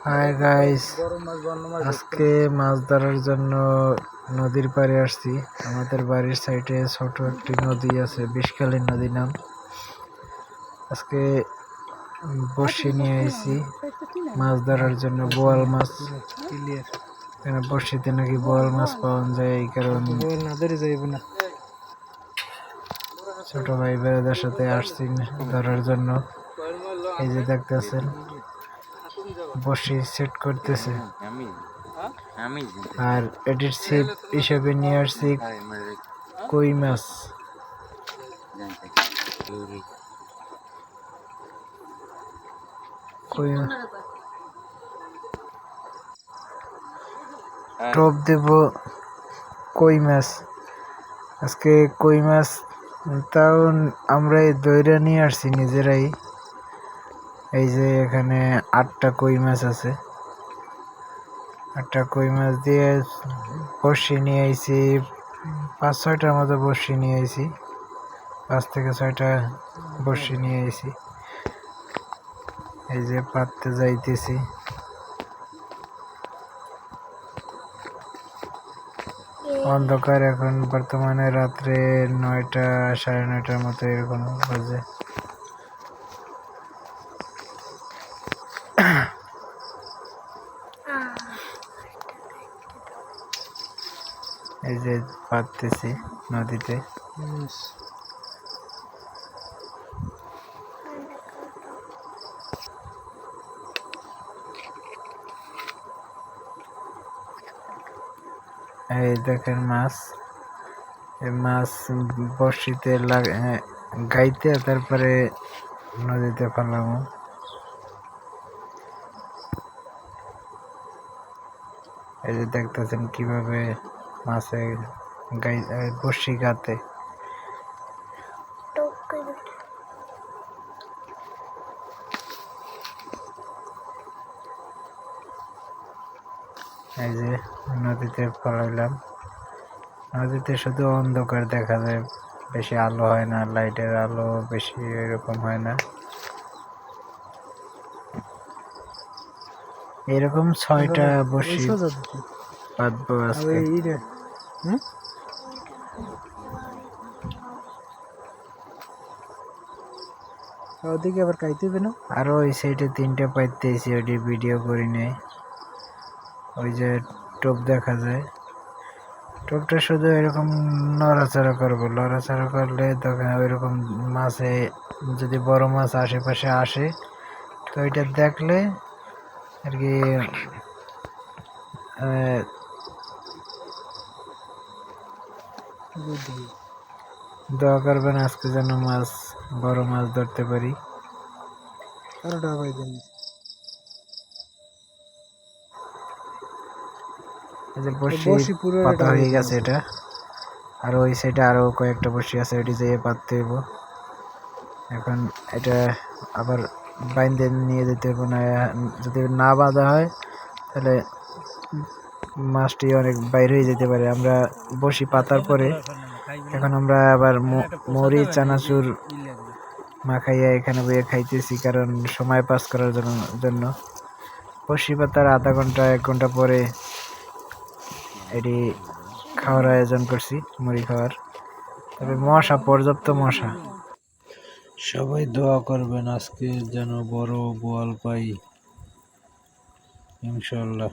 Hi guys, আজকে মাছ ধরার জন্য নদীর পাড়ে আসছি। আমাদের বাড়ির সাইডে ছোট একটি নদী আছে, বিষখালী নদী নাম। আজকে বড়শি নিয়ে আইছি মাছ ধরার জন্য, বোয়াল মাছ। এখানে বড়শিতে নাকি বোয়াল মাছ পাওয়া যায়, এই কারণে ছোট ভাই বেড়াদের সাথে আসছি ধরার জন্য। এই যে দেখতেছেন বড়শি সেট করতেছে, আর এটির ছিপ হিসেবে নিয়ে আসছি কই মাছ। টপ দেব কই মাছ। আজকে কই মাছ তাও আমরা দইরা নিয়ে আসছি নিজেরাই। এই যে এখানে 8টা কই মাছ আছে। 8টা কই মাছ দিয়ে বড়শি নিয়ে আইছি, 5-6টার মতো বড়শি নিয়ে আইছি। 5 থেকে 6টা বড়শি নিয়ে আইছি। এই যে পাততে যাইতেছি। অন্ধকার, এখন বর্তমানে রাত্রে 9টা 9:30টার মতো এরকম বাজে। এই যে পাততেছি নদীতে। এই দেখেন মাছ, এই মাছ বড়শিতে গাইতে তারপরে নদীতে ফেলাবো। এই যে দেখতেছেন কিভাবে মাছে বড়শি গাতে। এই যে নদীতে ফেলাইলাম। নদীতে শুধু অন্ধকার দেখা যায়, বেশি আলো হয় না, লাইটের আলো বেশি এরকম হয় না। এরকম 6টা বড়শি বাঁধবো আজকে। ওদিকে আবার খাইতে হবে না। আর ওই সাইডে 3টা পাইতেছি, ওইটি ভিডিও করি নেই। ওই যে টোপ দেখা যায়, টোপটা শুধু এরকম নড়াচড়া করবো। নড়াচড়া করলে তখন ওইরকম মাছে, যদি বড় মাছ আশেপাশে আসে তো ওইটা দেখলে আর কি দোয়া করবেন আজকে যেন বড় মাছ ধরতে পারি। বড়শি পাতা হয়ে গেছে এটা। আর ওই সাইডে আরো কয়েকটা বড়শি আছে, ওইটি যেয়ে পাততে হইব। এখন এটা আবার বাইন্ধে নিয়ে যেতে হইব, না যদি না বাঁধা হয় তাহলে মাছটি অনেক বাইরে হয়ে যেতে পারে। আমরা বড়শি পাতার পরে এখন আমরা আবার মুড়ি চানাচুর মাখাইয়া এখানে বইয়ে খাইতেছি, কারণ সময় পাস করার জন্য। বড়শি পাতার আধা ঘন্টা 1 ঘন্টা পরে এটি খাওয়ার আয়োজন করছি, মুড়ি খাওয়ার। তবে মশা, পর্যাপ্ত মশা। সবাই দোয়া করবেন আজকে যেন বড় বোয়াল পাই, ইনশাআল্লাহ।